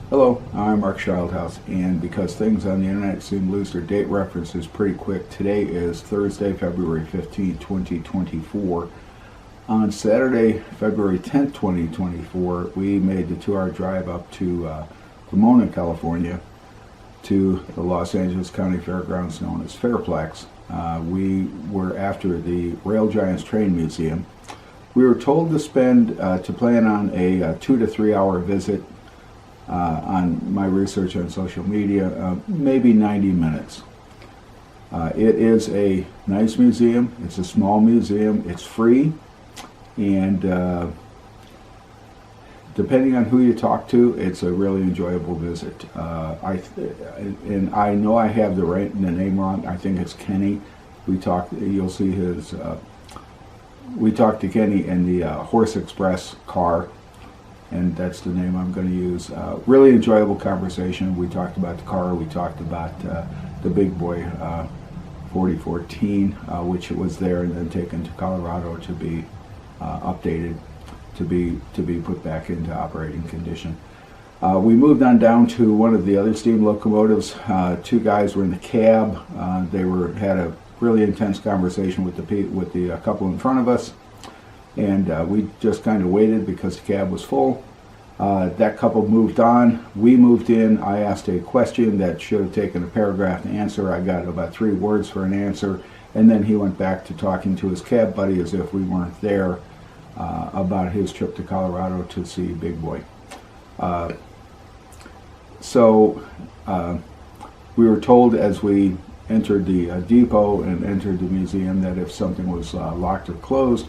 Hello, I'm Mark Childhouse, and because things on the internet seem to lose their date references pretty quick, today is Thursday, February 15th, 2024. On Saturday, February 10th, 2024, we made the 2-hour drive up to Pomona, California, to the Los Angeles County Fairgrounds known as Fairplex. We were after the RailGiants Train Museum. We were told to plan on a 2 to 3 hour visit. On my research on social media, maybe 90 minutes. It is a nice museum. It's a small museum. It's free, and depending on who you talk to, it's a really enjoyable visit. I know I have the name wrong. I think it's Kenny. You'll see his. We talked to Kenny in the Horse Express car, and that's the name I'm going to use. Really enjoyable conversation. We talked about the car. We talked about the big boy 4014, which was there and then taken to Colorado to be updated, to be put back into operating condition. We moved on down to one of the other steam locomotives. Two guys were in the cab. They had a really intense conversation with the couple in front of us. And we just kind of waited because the cab was full. That couple moved on. We moved in. I asked a question that should have taken a paragraph to answer. I got about 3 words for an answer. And then he went back to talking to his cab buddy as if we weren't there about his trip to Colorado to see Big Boy. So we were told as we entered the depot and entered the museum that if something was locked or closed,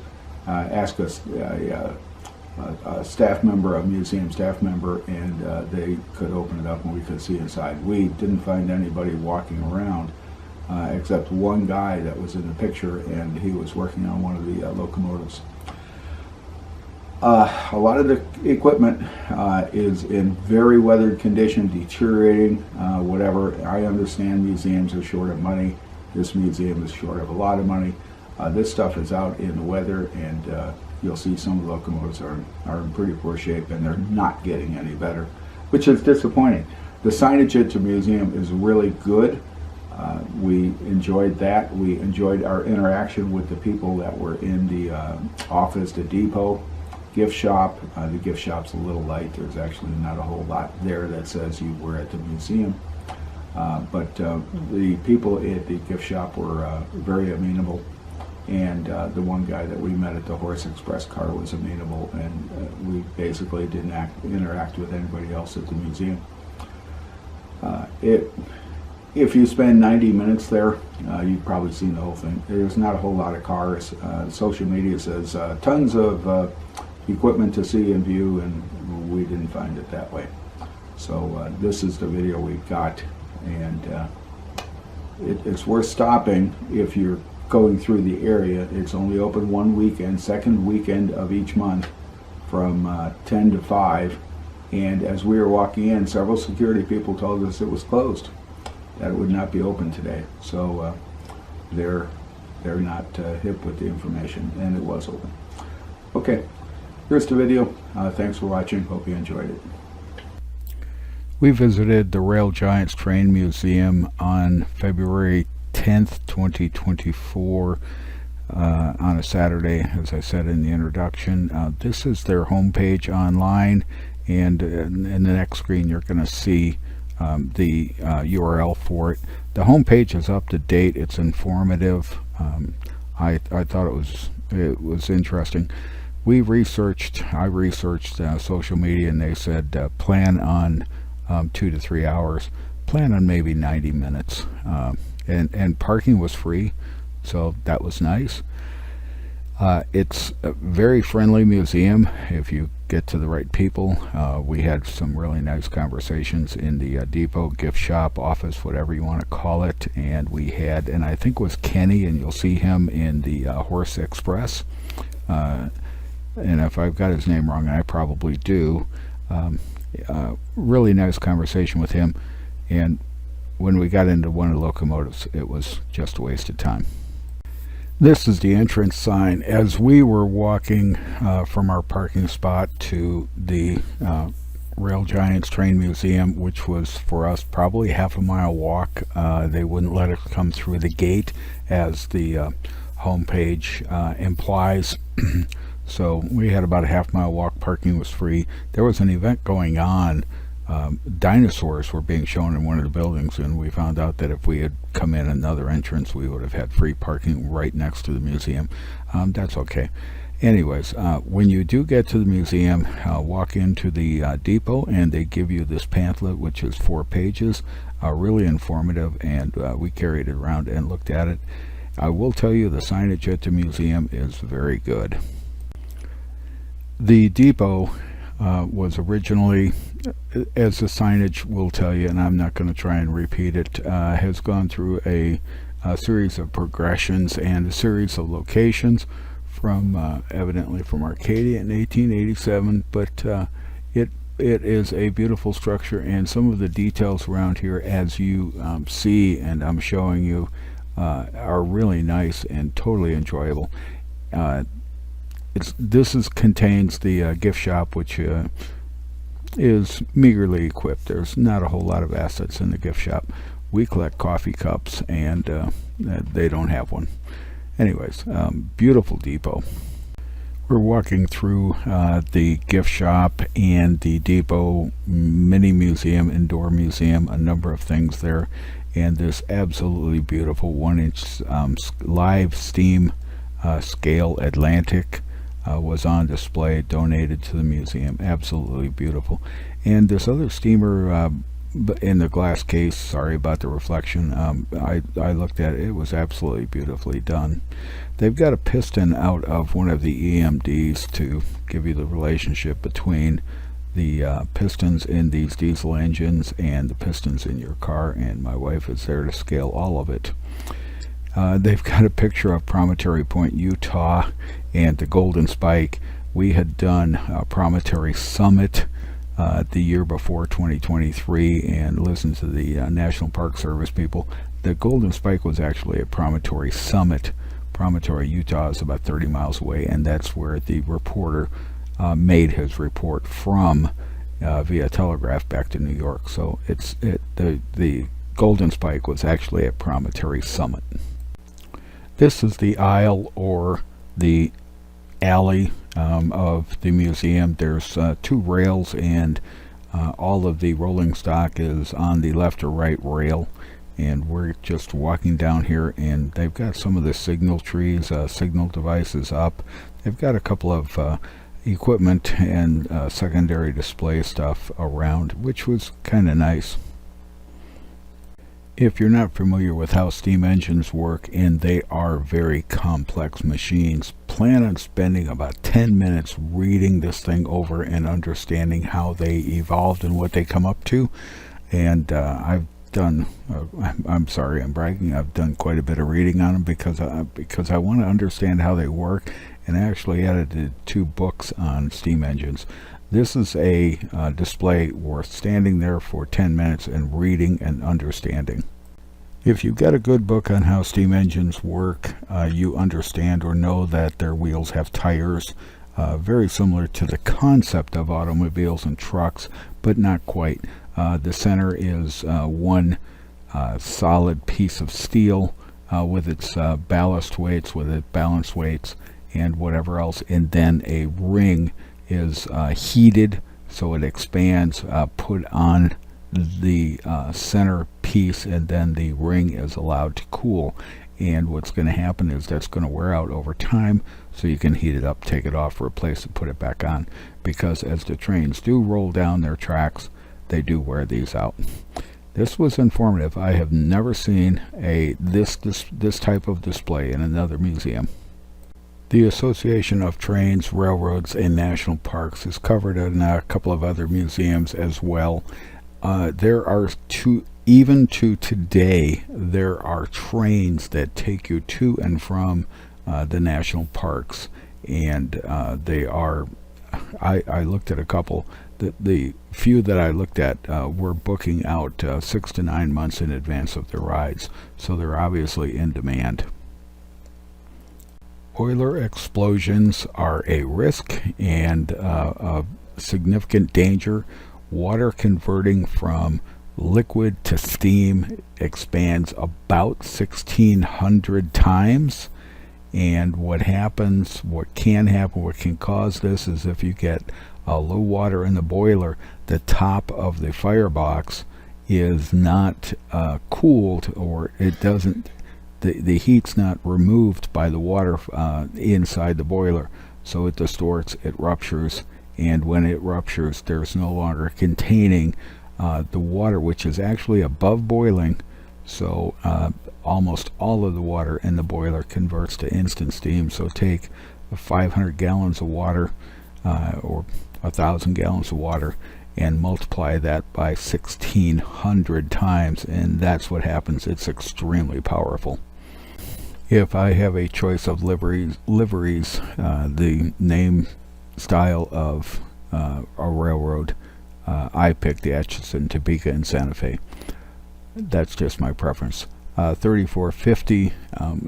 ask us a staff member, a museum staff member, and they could open it up and we could see inside. We didn't find anybody walking around except one guy that was in the picture, and he was working on one of the locomotives. A lot of the equipment is in very weathered condition, deteriorating, whatever. I understand museums are short of money. This museum is short of a lot of money. This stuff is out in the weather, and you'll see some of the locomotives are in pretty poor shape, and they're not getting any better, which is disappointing. The signage at the museum is really good. We enjoyed that. We enjoyed our interaction with the people that were in the office, the depot, gift shop. The gift shop's a little light. There's actually not a whole lot there that says you were at the museum. But the people at the gift shop were very amenable. And the one guy that we met at the Horse Express car was amenable, and we basically didn't interact with anybody else at the museum. If you spend 90 minutes there, you've probably seen the whole thing. There's not a whole lot of cars. Social media says tons of equipment to see and view, and we didn't find it that way. So this is the video we've got, and it's worth stopping if you're going through the area. It's only open one weekend, second weekend of each month, from 10 to 5. And as we were walking in, several security people told us it was closed, that it would not be open today. So they're not hip with the information, and it was open. Okay, here's the video. Thanks for watching. Hope you enjoyed it. We visited the RailGiants Train Museum on February 10th, 2024, on a Saturday, as I said in the introduction. This is their homepage online, and in the next screen you're going to see the URL for it. The homepage is up to date. It's informative. I thought it was interesting. I researched social media, and they said plan on 2 to 3 hours. Plan on maybe 90 minutes. And parking was free, so that was nice. It's a very friendly museum if you get to the right people. We had some really nice conversations in the depot, gift shop, office, whatever you want to call it, and I think it was Kenny, and you'll see him in the Horse Express. And if I've got his name wrong, and I probably do, really nice conversation with him. And when we got into one of the locomotives, it was just a waste of time. This is the entrance sign. As we were walking from our parking spot to the RailGiants Train Museum, which was for us probably half a mile walk. They wouldn't let us come through the gate, as the homepage implies. So we had about a half mile walk. Parking was free. There was an event going on. Dinosaurs were being shown in one of the buildings, and we found out that if we had come in another entrance, we would have had free parking right next to the museum. That's okay. Anyways, when you do get to the museum, walk into the depot, and they give you this pamphlet, which is 4 pages, really informative, and we carried it around and looked at it. I will tell you, the signage at the museum is very good. The depot was originally, as the signage will tell you, and I'm not going to try and repeat it, has gone through a series of progressions and a series of locations, from evidently from Arcadia in 1887, but it is a beautiful structure, and some of the details around here, as you see and I'm showing you, are really nice and totally enjoyable. This contains the gift shop, which is meagerly equipped. There's not a whole lot of assets in the gift shop. We collect coffee cups, and they don't have one. Anyways, beautiful depot. We're walking through the gift shop and the depot mini museum, indoor museum, a number of things there, and this absolutely beautiful 1-inch live steam scale Atlantic was on display, donated to the museum. Absolutely beautiful. And this other steamer in the glass case, sorry about the reflection, I looked at it. It was absolutely beautifully done. They've got a piston out of one of the EMDs to give you the relationship between the pistons in these diesel engines and the pistons in your car, and my wife is there to scale all of it. They've got a picture of Promontory Point, Utah, and the Golden Spike. We had done Promontory Summit the year before, 2023, and listened to the National Park Service people. The Golden Spike was actually a Promontory Summit. Promontory, Utah is about 30 miles away, and that's where the reporter made his report from via telegraph back to New York. So the Golden Spike was actually a Promontory Summit. This is the aisle, or the alley, of the museum. There's 2 rails, and all of the rolling stock is on the left or right rail, and we're just walking down here, and they've got some of the signal trees, signal devices up. They've got a couple of equipment and secondary display stuff around, which was kind of nice. If you're not familiar with how steam engines work, and they are very complex machines, plan on spending about 10 minutes reading this thing over and understanding how they evolved and what they come up to. And I've done, I'm sorry, I'm bragging, I've done quite a bit of reading on them because I want to understand how they work, and I actually edited 2 books on steam engines. This is a display worth standing there for 10 minutes and reading and understanding. If you've got a good book on how steam engines work, you understand or know that their wheels have tires, very similar to the concept of automobiles and trucks, but not quite. The center is one solid piece of steel with its ballast weights, with its balance weights, and whatever else, and then a ring is heated so it expands, put on the center piece, and then the ring is allowed to cool. And what's going to happen is that's going to wear out over time, so you can heat it up, take it off, replace it, put it back on, because as the trains do roll down their tracks, they do wear these out. This was informative. I have never seen this type of display in another museum. The Association of Trains, Railroads, and National Parks is covered in a couple of other museums as well. There are even to today, there are trains that take you to and from the national parks, and they are, I looked at a couple. The few that I looked at were booking out 6 to 9 months in advance of their rides, so they're obviously in demand. Boiler explosions are a risk and a significant danger. water converting from liquid to steam expands about 1,600 times. And what happens, what can happen, what can cause this is if you get low water in the boiler, the top of the firebox is not cooled, or it doesn't, the heat's not removed by the water inside the boiler, so it distorts, it ruptures, and when it ruptures, there's no longer containing the water, which is actually above boiling. So almost all of the water in the boiler converts to instant steam. So take 500 gallons of water or 1,000 gallons of water and multiply that by 1,600 times, and that's what happens. It's extremely powerful. If I have a choice of liveries, the name style of a railroad, I picked the Atchison, Topeka, and Santa Fe. That's just my preference. 3450,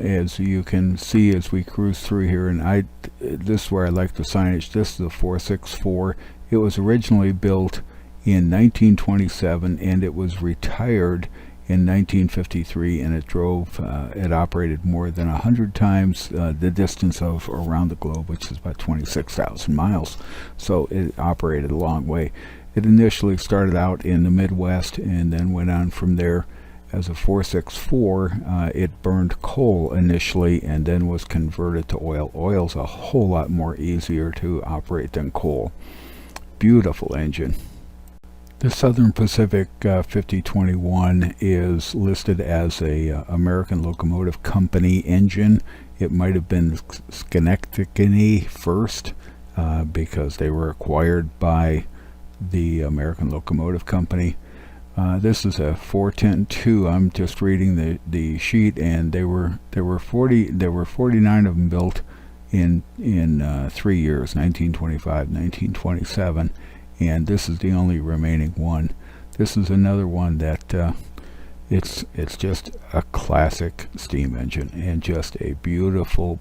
as you can see as we cruise through here, and this is where I like the signage. This is the 464. It was originally built in 1927, and it was retired in 1953, and it operated more than 100 times the distance of around the globe, which is about 26,000 miles. So it operated a long way. It initially started out in the Midwest and then went on from there. As a 464, it burned coal initially and then was converted to oil. Oil's a whole lot more easier to operate than coal. Beautiful engine. The Southern Pacific 5021 is listed as a American Locomotive Company engine. It might have been Schenectady first because they were acquired by the American Locomotive Company. This is a 410-2. I'm just reading the sheet, and there were 49 of them built in 3 years, 1925, 1927, and this is the only remaining one. This is another one that it's just a classic steam engine, and just a beautiful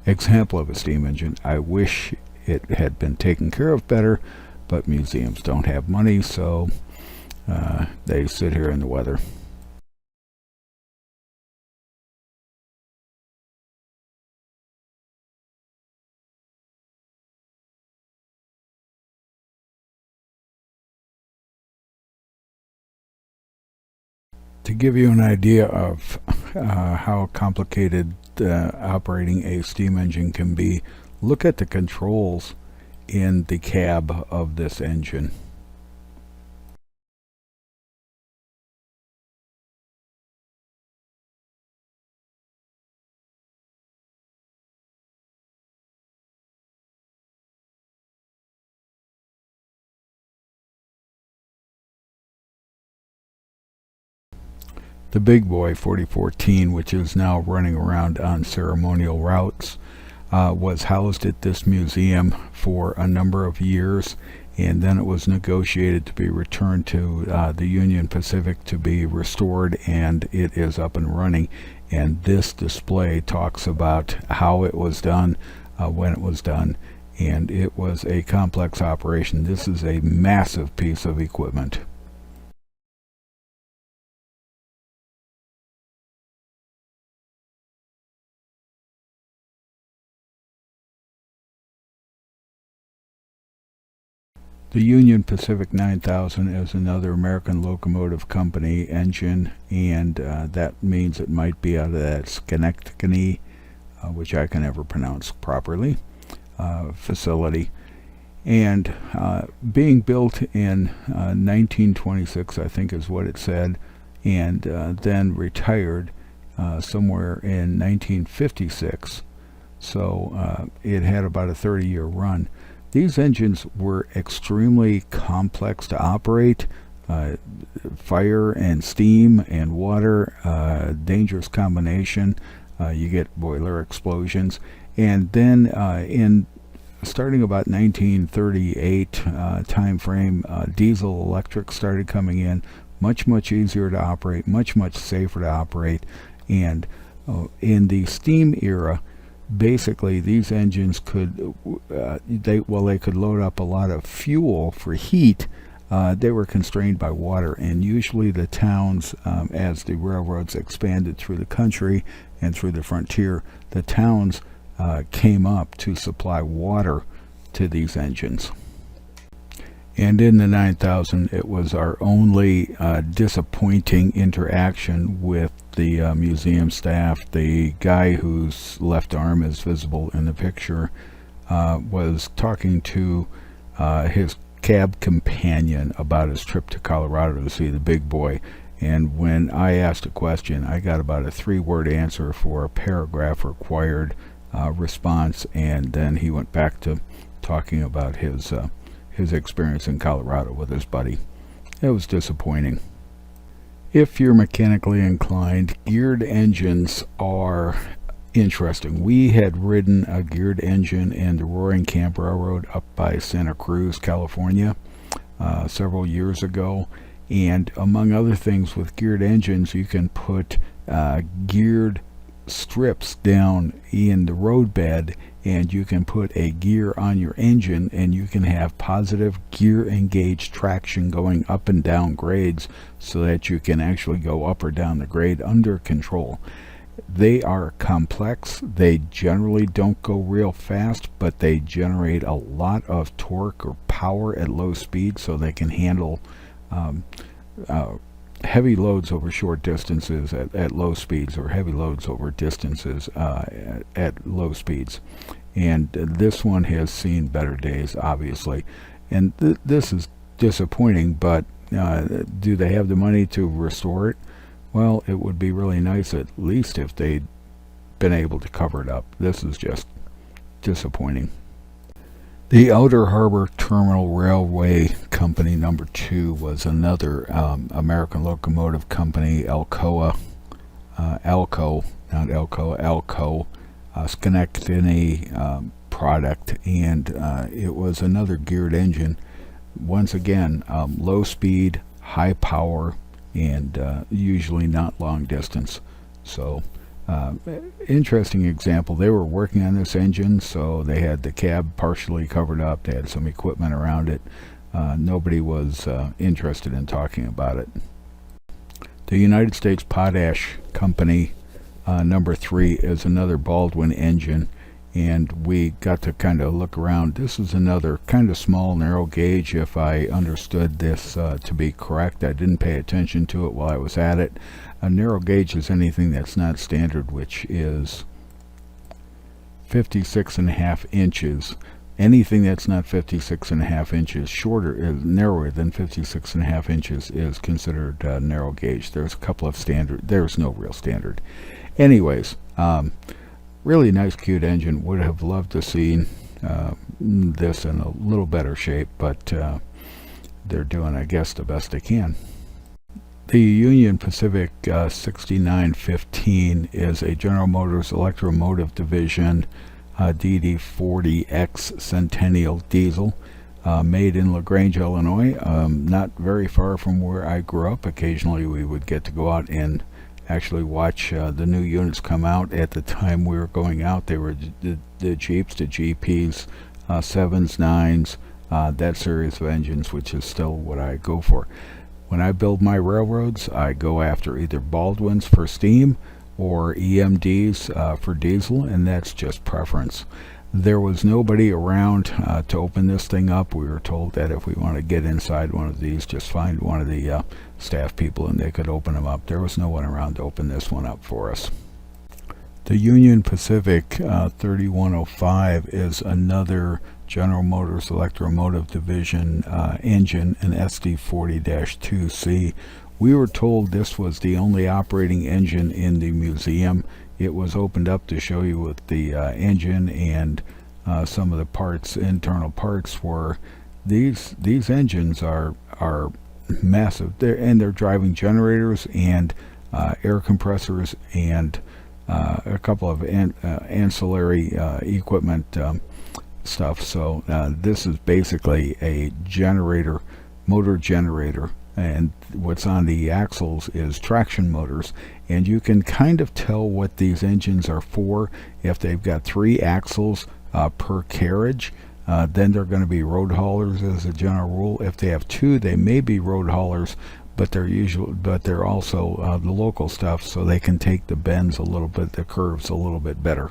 example of a steam engine. I wish it had been taken care of better, but museums don't have money, so they sit here in the weather. To give you an idea of how complicated operating a steam engine can be, look at the controls in the cab of this engine. The big boy 4014, which is now running around on ceremonial routes, was housed at this museum for a number of years, and then it was negotiated to be returned to the Union Pacific to be restored, and it is up and running. And this display talks about how it was done, when it was done, and it was a complex operation. This is a massive piece of equipment. The Union Pacific 9000 is another American Locomotive Company engine, and that means it might be out of that Schenectady, which I can never pronounce properly, facility. And being built in 1926, I think is what it said, and then retired somewhere in 1956. So it had about a 30-year run. These engines were extremely complex to operate. Fire and steam and water, dangerous combination. You get boiler explosions. And then in starting about 1938 time frame, diesel electric started coming in. Much easier to operate, much safer to operate. And in the steam era, basically these engines could they could load up a lot of fuel for heat. They were constrained by water, and usually the towns, as the railroads expanded through the country and through the frontier, the towns came up to supply water to these engines. And in the 9000, it was our only disappointing interaction with the museum staff. The guy whose left arm is visible in the picture was talking to his cab companion about his trip to Colorado to see the big boy. And when I asked a question, I got about a 3-word answer for a paragraph required response, and then he went back to talking about his experience in Colorado with his buddy. It was disappointing. If you're mechanically inclined, geared engines are interesting. We had ridden a geared engine in the Roaring Camp Railroad up by Santa Cruz, California, several years ago. And among other things, with geared engines, you can put geared strips down in the roadbed, and you can put a gear on your engine, and you can have positive gear engaged traction going up and down grades so that you can actually go up or down the grade under control. They are complex. They generally don't go real fast, but they generate a lot of torque or power at low speed, so they can handle heavy loads over short distances at low speeds, or heavy loads over distances at low speeds. And this one has seen better days, obviously. And this is disappointing, but do they have the money to restore it? Well, it would be really nice, at least, if they'd been able to cover it up. This is just disappointing. The Outer Harbor Terminal Railway Company number 2 was another American locomotive company, Alcoa, Schenectady product, and it was another geared engine. Once again, low speed, high power, and usually not long distance. So interesting example. They were working on this engine, so they had the cab partially covered up. They had some equipment around it. Nobody was interested in talking about it. The United States Potash Company number 3 is another Baldwin engine, and we got to kind of look around. This is another kind of small narrow gauge, if I understood this to be correct. I didn't pay attention to it while I was at it. A narrow gauge is anything that's not standard, which is 56.5 inches. Anything that's not 56.5 inches shorter, is narrower than 56.5 inches, is considered narrow gauge. There's a couple of standard. There's no real standard. Anyways, really nice, cute engine. Would have loved to see this in a little better shape, but they're doing, I guess, the best they can. The Union Pacific 6915 is a General Motors Electromotive Division DD40X Centennial diesel, made in LaGrange, Illinois, not very far from where I grew up. Occasionally we would get to go out and actually watch the new units come out. At the time we were going out, they were the Jeeps, the GPs, 7s, 9s, that series of engines, which is still what I go for. When I build my railroads, I go after either Baldwins for steam or EMDs for diesel, and that's just preference. There was nobody around to open this thing up. We were told that if we want to get inside one of these, just find one of the staff people and they could open them up. There was no one around to open this one up for us. The Union Pacific 3105 is another General Motors Electromotive Division engine, an SD40-2C. We were told this was the only operating engine in the museum. It was opened up to show you what the engine and some of the parts, internal parts, were. These engines are massive. They're driving generators and air compressors and a couple of ancillary equipment stuff. So this is basically a generator, motor generator, and what's on the axles is traction motors, and you can kind of tell what these engines are for. If they've got 3 axles per carriage, then they're going to be road haulers as a general rule. If they have 2, they may be road haulers, but they're also the local stuff, so they can take the bends a little bit, the curves a little bit better.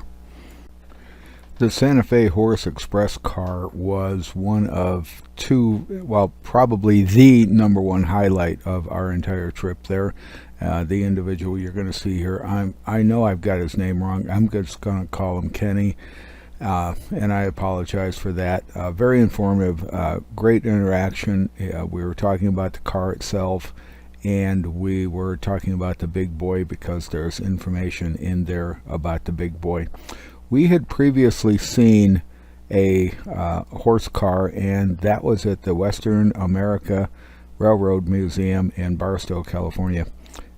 The Santa Fe Horse Express car was one of 2, well, probably the number 1 highlight of our entire trip there. The individual you're going to see here, I know I've got his name wrong. I'm just going to call him Kenny. And I apologize for that. Very informative, great interaction. We were talking about the car itself, and we were talking about the big boy because there's information in there about the big boy. We had previously seen a horse car, and that was at the Western America Railroad Museum in Barstow, California.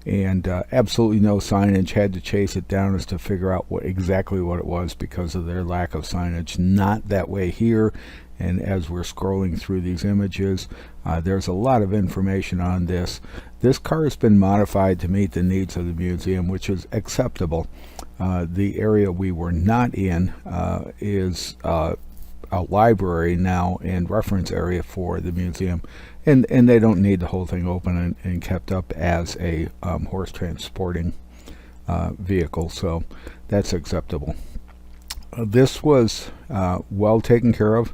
And absolutely no signage. Had to chase it down as to figure out exactly what it was because of their lack of signage. Not that way here. And as we're scrolling through these images, there's a lot of information on this. This car has been modified to meet the needs of the museum, which is acceptable. The area we were not in is a library now and reference area for the museum. And they don't need the whole thing open and kept up as a horse transporting vehicle, so that's acceptable. This was well taken care of,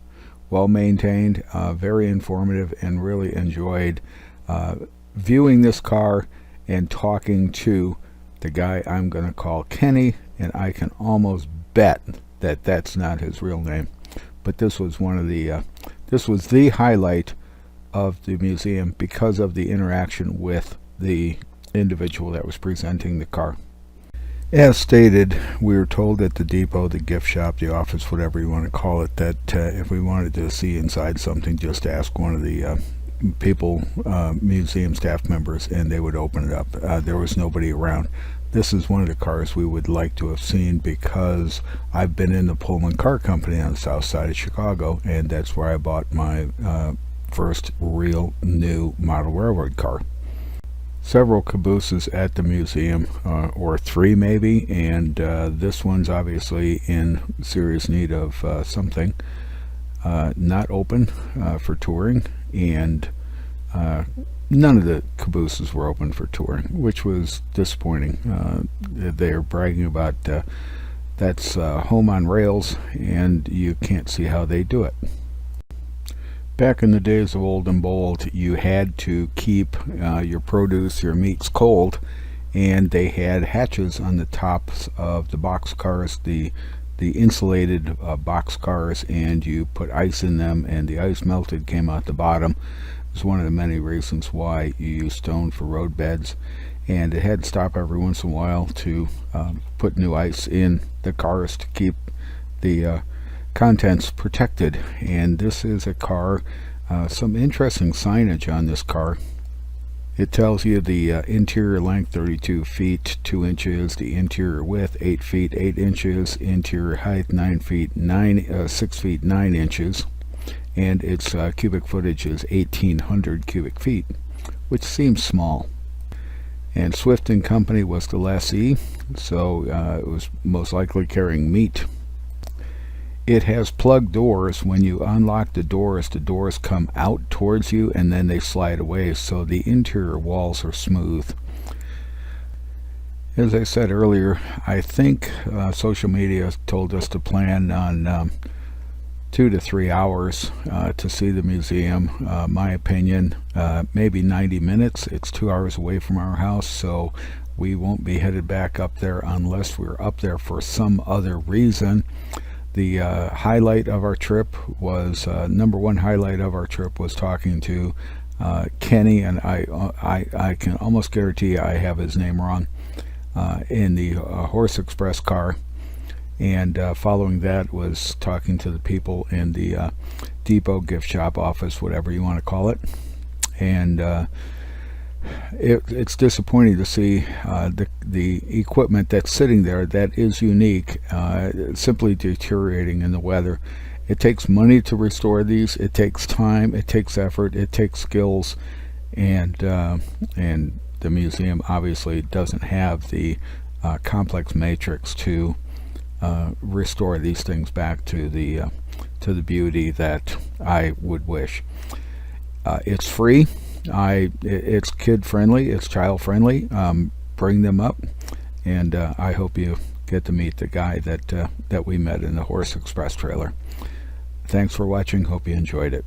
well maintained, very informative, and really enjoyed viewing this car and talking to the guy I'm going to call Kenny, and I can almost bet that that's not his real name. But this was one of the this was the highlight of the museum because of the interaction with the individual that was presenting the car. As stated, we were told at the depot, the gift shop, the office, whatever you want to call it, that if we wanted to see inside something, just ask one of the museum staff members, and they would open it up. There was nobody around. This is one of the cars we would like to have seen because I've been in the Pullman Car Company on the south side of Chicago, and that's where I bought my first real new model railroad car. Several cabooses at the museum, or 3 maybe, and this one's obviously in serious need of something. Not open for touring, and none of the cabooses were open for touring, which was disappointing. They're bragging about that's home on rails, and you can't see how they do it. Back in the days of old and bold, you had to keep your produce, your meats cold, and they had hatches on the tops of the box cars, the insulated box cars, and you put ice in them, and the ice melted, came out the bottom. It was one of the many reasons why you use stone for road beds, and it had to stop every once in a while to put new ice in the cars to keep the contents protected. And this is a car, some interesting signage on this car. It tells you the interior length 32 feet 2 inches, the interior width 8 feet 8 inches, interior height 6 feet 9 inches, and its cubic footage is 1,800 cubic feet, which seems small. And Swift and Company was the lessee, so it was most likely carrying meat. It has plug doors. When you unlock the doors come out towards you and then they slide away, so the interior walls are smooth. As I said earlier, I think social media told us to plan on 2 to 3 hours to see the museum. My opinion, maybe 90 minutes. It's 2 hours away from our house, so we won't be headed back up there unless we're up there for some other reason. The highlight of our trip was, number 1 highlight of our trip was talking to Kenny, and I can almost guarantee you I have his name wrong, in the Horse Express car. And following that was talking to the people in the depot, gift shop, office, whatever you want to call it. And it's disappointing to see the equipment that's sitting there that is unique simply deteriorating in the weather. It takes money to restore these. It takes time, it takes effort, it takes skills, and the museum obviously doesn't have the complex matrix to restore these things back to the beauty that I would wish. It's free. It's kid friendly. It's child friendly. Bring them up, and I hope you get to meet the guy that we met in the Horse Express trailer. Thanks for watching. Hope you enjoyed it.